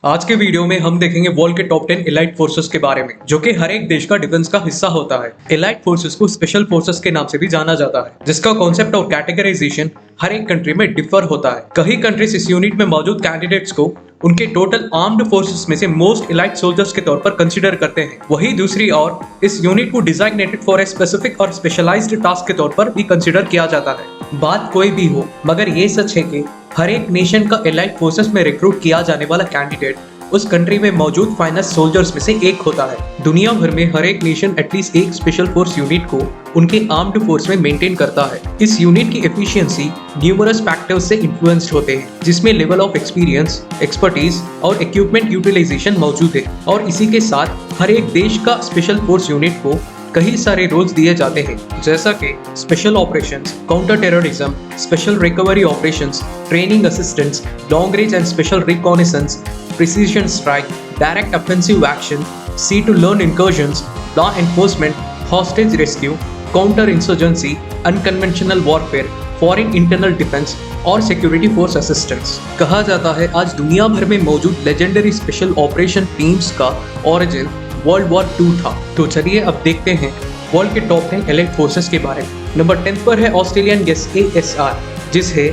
आज के वीडियो में हम देखेंगे वर्ल्ड के टॉप 10 एलाइट फोर्सेस के बारे में, जो कि हर एक देश का डिफेंस का हिस्सा होता है। एलाइट फोर्सेस को स्पेशल फोर्सेस के नाम से भी जाना जाता है, जिसका कॉन्सेप्ट और कैटेगराइजेशन हर एक कंट्री में डिफर होता है। कई कंट्रीज इस यूनिट में मौजूद कैंडिडेट्स को उनके टोटल आर्म्ड फोर्सेस में से मोस्ट एलाइट सोल्जर्स के तौर पर कंसीडर करते हैं। वही दूसरी ओर इस यूनिट को डिजाइनेटेड फॉर ए स्पेसिफिक और स्पेशलाइज्ड टास्क के तौर पर भी कंसीडर किया जाता है। बात कोई भी हो, मगर ये सच है कि हर एक नेशन का एलाइट फोर्सेस में रिक्रूट किया जाने वाला कैंडिडेट उस कंट्री में मौजूद फाइनेस्ट सोल्जर्स में से एक होता है। दुनिया भर में हर एक नेशन एटलीस्ट एक स्पेशल फोर्स यूनिट को उनके आर्म्ड फोर्स में मेंटेन करता है। इस यूनिट की एफिशिएंसी न्यूमरस फैक्टर्स से इन्फ्लुएंस्ड होते हैं, जिसमें लेवल ऑफ एक्सपीरियंस, एक्सपर्टीज और इक्विपमेंट यूटिलाइजेशन मौजूद है। और इसी के साथ हर एक देश का स्पेशल फोर्स यूनिट को कई सारे रोल्स दिए जाते हैं, जैसा कि special operations, counter terrorism, special recovery operations, training assistance, long range and special reconnaissance, precision strike, direct offensive action, see to learn insurgence, law enforcement, hostage rescue, counter insurgency, unconventional warfare, foreign internal defense और security force assistance. कहा जाता है आज दुनिया भर में मौजूद legendary special operation teams का ओरिजिन वर्ल्ड वॉर 2 था। तो चलिए अब देखते हैं वर्ल्ड के टॉप 10 एलाइट फोर्सेस के बारे में। नंबर 10 पर है ऑस्ट्रेलियन SASR, जिसे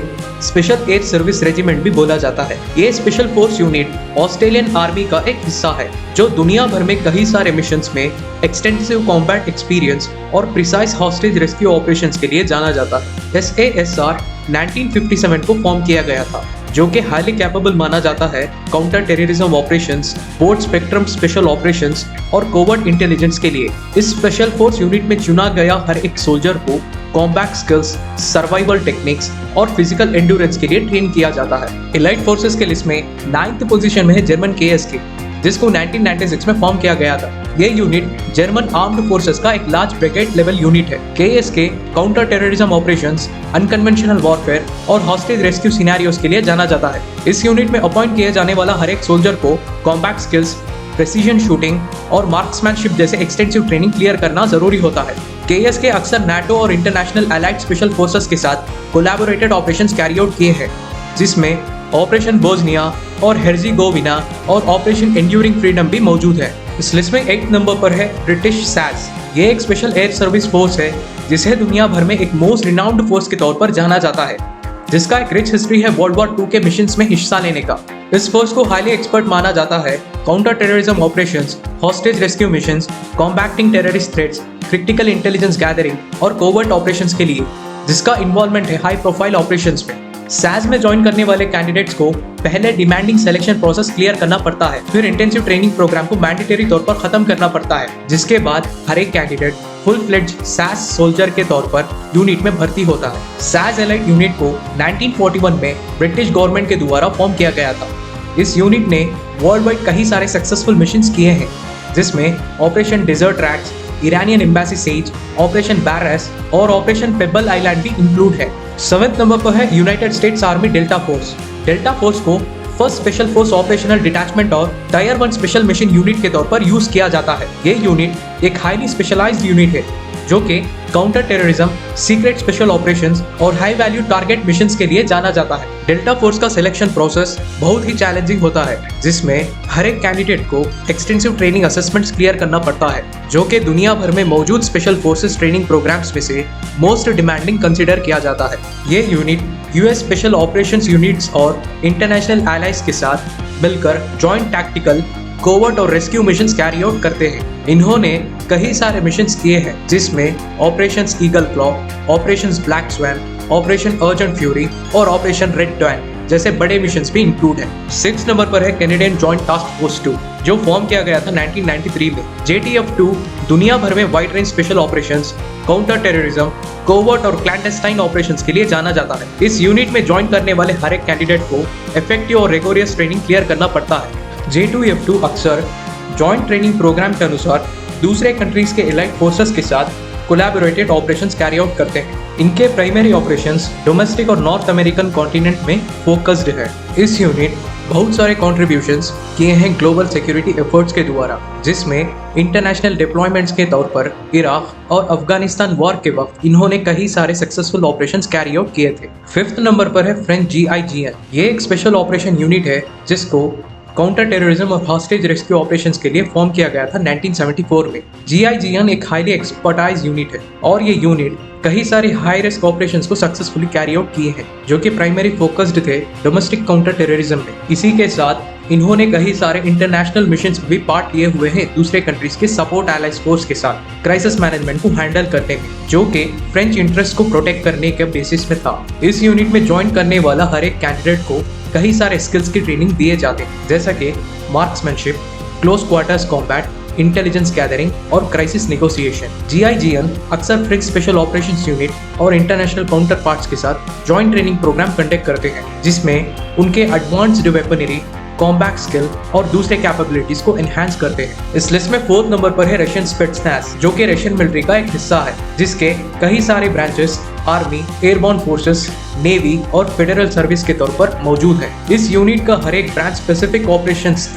स्पेशल एयर सर्विस रेजिमेंट भी बोला जाता है। ये special force unit Australian army का एक हिस्सा है, जो दुनिया भर में कई सारे मिशंस में एक्सटेंसिव कॉम्बैट एक्सपीरियंस और प्रिसाइज हॉस्टेज रेस्क्यू ऑपरेशंस के लिए जाना जाता है। SASR 1957 को फॉर्म किया गया था, जो कि हाईली कैपेबल माना जाता है counter terrorism operations, broad spectrum special operations और कोवर्ट इंटेलिजेंस के लिए। इस स्पेशल फोर्स यूनिट में चुना गया हर एक सोल्जर को कॉम्बैट स्किल्स, सर्वाइवल टेक्निक्स और फिजिकल एंड्योरेंस के लिए ट्रेन किया जाता है। एलाइट फोर्सेस के लिस्ट में 9th पोजीशन में है जर्मन KSK, जिसको 1996 में फॉर्म किया गया था। ये यूनिट जर्मन आर्म्ड फोर्सेस का एक लार्ज ब्रिगेड लेवल यूनिट है। KSK counter terrorism operations, unconventional warfare और हॉस्टेज रेस्क्यू सिनेरियोस के लिए जाना जाता है। इस यूनिट में अपॉइंट किए जाने वाला हर एक सोल्जर को कॉम्बैट स्किल्स, प्रेसिजन शूटिंग और मार्क्समैनशिप जैसे एक्सटेंसिव ट्रेनिंग क्लियर करना जरूरी होता है। KSK अक्सर NATO और इंटरनेशनल एलाइड स्पेशल फोर्सेस के साथ कोलैबोरेटेड ऑपरेशंस कैरी आउट किए हैं, जिसमें ऑपरेशन बोस्निया और हेर्ज़ेगोविना और ऑपरेशन एंड्यूरिंग फ्रीडम भी मौजूद है। इस लिस्ट में 8 नंबर पर है ब्रिटिश SAS। ये एक स्पेशल एयर सर्विस फोर्स है, जिसे दुनिया भर में एक मोस्ट रिनाउंड फोर्स के तौर पर जाना जाता है, जिसका एक रिच हिस्ट्री है वर्ल्ड वॉर 2 के मिशंस में हिस्सा लेने का। इस फोर्स को हाईली एक्सपर्ट माना जाता है counter terrorism operations, hostage rescue missions, combating terrorist threats, critical intelligence gathering और कोवर्ट ऑपरेशंस के लिए, जिसका इन्वॉल्वमेंट है हाई प्रोफाइल ऑपरेशंस में। SAS में ज्वाइन करने वाले कैंडिडेट्स को पहले डिमांडिंग सिलेक्शन प्रोसेस क्लियर करना पड़ता है, फिर इंटेंसिव ट्रेनिंग प्रोग्राम को मैंडेटरी तौर पर खत्म करना पड़ता है, जिसके बाद हर एक कैंडिडेट फुल फ्लेड्ज SAS सोल्जर के तौर पर यूनिट में भर्ती होता है। SAS एलाइट यूनिट को 1941 में ब्रिटिश गवर्नमेंट के द्वारा फॉर्म किया गया था। इस यूनिट ने वर्ल्ड वाइड कई सारे सक्सेसफुल मिशंस किए हैं, जिसमें operation desert rats, Iranian embassy siege, operation Barras और ऑपरेशन पेबल आइलैंड भी इंक्लूड है। 7th नंबर पर है United States Army Delta Force. Delta Force को first special force operational detachment और टायर 1 स्पेशल मिशन यूनिट के तौर पर यूज किया जाता है। ये यूनिट एक हाईली स्पेशलाइज्ड यूनिट है, जो कि counter terrorism, secret special operations और हाई वैल्यू टारगेट मिशंस के लिए जाना जाता है। डेल्टा फोर्स का सिलेक्शन प्रोसेस बहुत ही चैलेंजिंग होता है, जिसमें हर एक कैंडिडेट को एक्सटेंसिव ट्रेनिंग असेसमेंट्स क्लियर करना पड़ता है, जो कि दुनिया भर में मौजूद स्पेशल फोर्सेस ट्रेनिंग प्रोग्राम्स में से मोस्ट डिमांडिंग कंसिडर किया जाता है। ये unit US special operations units और इंटरनेशनल एलाइज के साथ मिलकर जॉइंट टैक्टिकल, कोवर्ट और रेस्क्यू मिशंस कैरी आउट करते हैं। इन्होंने कई सारे मिशंस किए हैं, जिसमें operations Eagle Claw, operations Black Swan, operation Urgent Fury और ऑपरेशन रेड डॉन जैसे बड़े मिशंस भी इंक्लूड हैं। 6th नंबर पर है कैनेडियन जॉइंट टास्क फोर्स 2, जो फॉर्म किया गया था 1993 में। JTF-2 दुनिया भर में wide range special operations, counter terrorism, covert और क्लैंडस्टाइन ऑपरेशंस के लिए जाना जाता है। इस यूनिट में ज्वाइन करने वाले हर एक कैंडिडेट को इफेक्टिव और रिगोरियस ट्रेनिंग क्लियर करना पड़ता है। J2F2 अक्सर जॉइंट ट्रेनिंग प्रोग्राम के अनुसार दूसरे कंट्रीज के एलाइट फोर्सेस के साथ कोलैबोरेटेड ऑपरेशंस कैरी आउट करते हैं। इनके प्राइमरी ऑपरेशंस डोमेस्टिक और नॉर्थ अमेरिकन कॉन्टिनेंट में फोकस्ड है। इस यूनिट बहुत सारे कॉन्ट्रीब्यूशंस किए हैं ग्लोबल सिक्योरिटी एफर्ट्स के द्वारा, जिसमें इंटरनेशनल डिप्लॉयमेंट्स के तौर पर इराक और अफगानिस्तान वॉर के वक्त इन्होंने कई सारे सक्सेसफुल ऑपरेशंस कैरी आउट किए थे। 5th नंबर पर है फ्रेंच GIGN। ये एक स्पेशल ऑपरेशन यूनिट है, जिसको काउंटर टेररिज्म और हॉस्टेज रेस्क्यू ऑपरेशंस के लिए फॉर्म किया गया था 1974 में। GIGN एक हाईली एक्सपर्टाइज यूनिट है और ये यूनिट कई सारे हाई रिस्क ऑपरेशंस को सक्सेसफुली कैरी आउट किए हैं, जो कि प्राइमरी फोकस्ड थे डोमेस्टिक काउंटर टेररिज्म में। इसी के साथ इन्होंने कई सारे इंटरनेशनल मिशंस में भी पार्ट लिए हुए हैं दूसरे कंट्रीज के सपोर्ट एलाइज फोर्स के साथ क्राइसिस मैनेजमेंट को हैंडल करने में, जो कि फ्रेंच इंटरेस्ट को प्रोटेक्ट करने के बेसिस में था। इस यूनिट में ज्वाइन करने वाला हर एक कैंडिडेट को कई सारे स्किल्स की ट्रेनिंग दिए जाते हैं, जैसा कि marksmanship, close quarters combat, intelligence gathering और क्राइसिस नेगोशिएशन। GIGN अक्सर फ्रेंच स्पेशल ऑपरेशंस यूनिट और इंटरनेशनल काउंटर पार्ट्स के साथ जॉइंट ट्रेनिंग प्रोग्राम कंडक्ट करते हैं, जिसमें उनके एडवांस्ड वेपनरी, कॉम्बैट स्किल और दूसरे कैपेबिलिटीज को एनहांस करते हैं। इस लिस्ट में 4th नंबर पर है रशियन स्पेट्सनाज़, जो कि रशियन मिलिट्री का एक हिस्सा है, जिसके कई सारे branches army, airborne forces, navy और फेडरल सर्विस के तौर पर मौजूद है। इस यूनिट का हर एक ब्रांच स्पेसिफिक ऑपरेशंस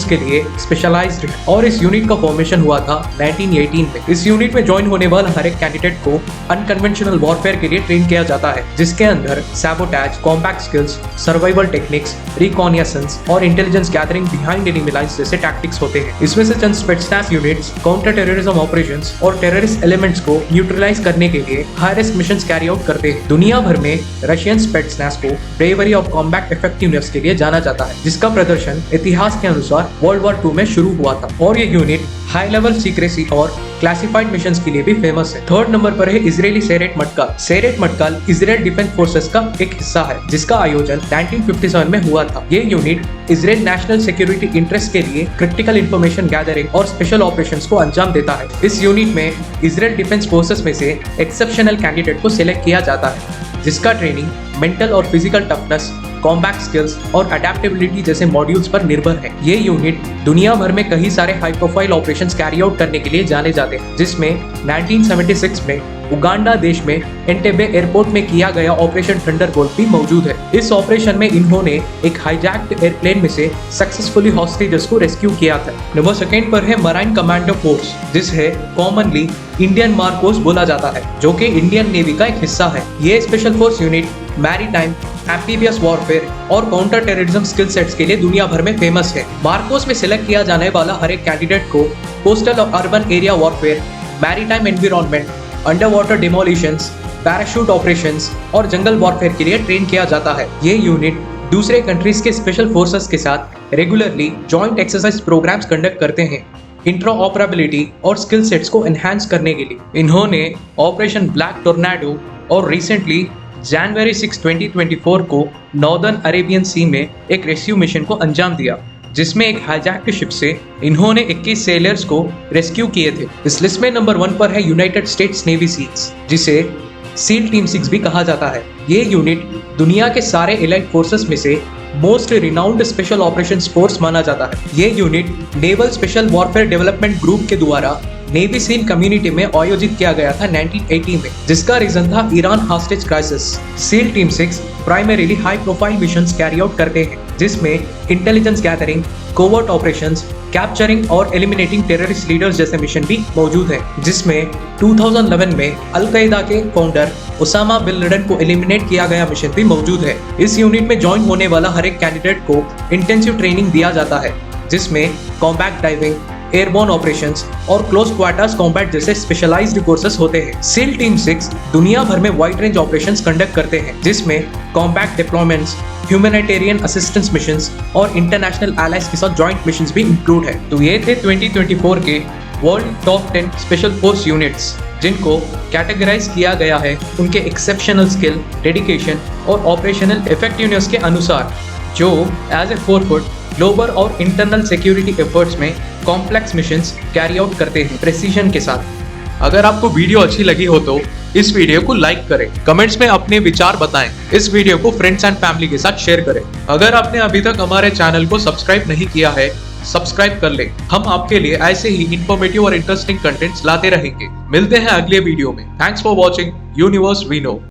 के लिए स्पेशलाइज्ड है और इस यूनिट का फॉर्मेशन हुआ था 1918 में। इस यूनिट में ज्वाइन होने वाला हर एक कैंडिडेट को अनकन्वेंशनल वॉरफेयर के लिए ट्रेन किया जाता है, जिसके अंदर sabotage, combat skills, survival techniques, reconnaissance और intelligence gathering behind enemy lines जैसे टैक्टिक्स होते हैं। इसमें से चंद Spetsnaz units counter terrorism operations और टेररिस्ट एलिमेंट्स को न्यूट्रलाइज करने के लिए high risk missions carry out करते हैं। दुनिया भर में रशियन स्पेट्सनाज़ को ब्रेवरी ऑफ कॉम्बैट इफेक्टिवनेस के लिए जाना जाता है, जिसका प्रदर्शन इतिहास के अनुसार वर्ल्ड वॉर 2 में शुरू हुआ था और ये यूनिट हाई लेवल सीक्रेसी और क्लासिफाइड मिशंस के लिए भी फेमस है। 3rd नंबर पर है इजरायली सेरेट मटकाल। सेरेट मटकाल इजराइल डिफेंस फोर्सेस का एक हिस्सा है, जिसका आयोजन 1957 में हुआ था। ये unit Israel national security interest के लिए क्रिटिकल इंफॉर्मेशन गैदरिंग और स्पेशल ऑपरेशंस को अंजाम देता है। इस यूनिट में इजराइल डिफेंस फोर्सेस में से एक्सेप्शनल कैंडिडेट को सिलेक्ट किया जाता है, जिसका ट्रेनिंग मेंटल और फिजिकल टफनेस, कॉम्बैट स्किल्स और अडेप्टेबिलिटी जैसे मॉड्यूल्स पर निर्भर है। ये यूनिट दुनिया भर में कई सारे high profile operations carry out करने के लिए जाने जाते हैं, जिसमें 1976 में उगांडा देश में एंटेबे एयरपोर्ट में किया गया ऑपरेशन थंडरबोल्ट भी मौजूद है। इस ऑपरेशन में इन्होंने एक हाईजैक्ड एयरप्लेन में से सक्सेसफुली हॉस्टेजेस को रेस्क्यू किया था। नंबर 2 पर है मराइन कमांडो फोर्स, जिसे कॉमनली इंडियन मार्कोस बोला जाता है, जो कि इंडियन नेवी का एक हिस्सा है। ये special force unit maritime, amphibious warfare और काउंटर टेररिज्म स्किल सेट्स के लिए दुनिया भर में फेमस है। मार्कोस में सिलेक्ट किया जाने वाला हर एक कैंडिडेट को कोस्टल और urban area warfare, maritime environment, under water demolitions, parachute operations और जंगल वॉरफेयर के लिए ट्रेन किया जाता है। ये यूनिट दूसरे कंट्रीज के स्पेशल फोर्सेस के साथ regularly joint exercise programs conduct करते हैं, इंट्राऑपरेबिलिटी और स्किल सेट्स को एनहांस करने के लिए। इन्होंने ऑपरेशन ब्लैक टोर्नेडो और रिसेंटली जनवरी 6, 2024 को नॉर्दर्न अरेबियन सी में एक रेस्क्यू मिशन को अंजाम दिया, जिसमें एक हाईजैक्ड शिप से इन्होंने 21 सेलर्स को रेस्क्यू किए थे। इस लिस्ट में नंबर 1 पर है यूनाइटेड स्टेट्स नेवी सील्स, जिसे सील टीम 6 भी कहा जाता है। ये यूनिट दुनिया के सारे एलाइड फोर्सेस में से most renowned special operations force माना जाता है। ये unit naval special warfare development group के द्वारा नेवी सील कम्युनिटी में आयोजित किया गया था 1980 में, जिसका रीजन था Iran hostage crisis. Seal team 6 primarily high profile missions carry out करते हैं, जिसमें intelligence gathering, covert operations, capturing और एलिमिनेटिंग टेररिस्ट लीडर्स जैसे मिशन भी मौजूद है, जिसमें 2011 में अल-कायदा के फाउंडर ओसामा बिन लादेन को एलिमिनेट किया गया मिशन भी मौजूद है। इस यूनिट में ज्वाइन होने वाला हर एक कैंडिडेट को इंटेंसिव ट्रेनिंग दिया जाता है, जिसमें कॉम्बैट डाइविंग, एयरबोर्न ऑपरेशंस और क्लोज क्वार्टर्स कॉम्बैट जैसे स्पेशलाइज्ड कोर्सेस होते हैं। सील टीम 6 दुनिया भर में वाइड रेंज ऑपरेशंस कंडक्ट करते हैं, जिसमें combat deployments, humanitarian assistance missions और इंटरनेशनल एलाइज के साथ जॉइंट मिशंस भी इंक्लूड है। तो ये थे 2024 के world top 10 special force units, जिनको कैटेगराइज किया गया है उनके एक्सेप्शनल स्किल, डेडिकेशन और ऑपरेशनल इफेक्टिवनेस के अनुसार, जो एज ए फोरफुट ग्लोबल और इंटरनल सिक्योरिटी एफर्ट्स में कॉम्प्लेक्स मिशंस कैरी आउट करते हैं प्रेसिजन के साथ। अगर आपको वीडियो अच्छी लगी हो तो इस वीडियो को लाइक करें, कमेंट्स में अपने विचार बताएं, इस वीडियो को फ्रेंड्स एंड फैमिली के साथ शेयर करें। अगर आपने अभी तक हमारे चैनल को सब्सक्राइब नहीं किया है, सब्सक्राइब कर लें। हम आपके लिए ऐसे ही इंफॉर्मेटिव और इंटरेस्टिंग कंटेंट्स लाते रहेंगे। मिलते हैं अगले वीडियो में। Thanks for watching Universe We no.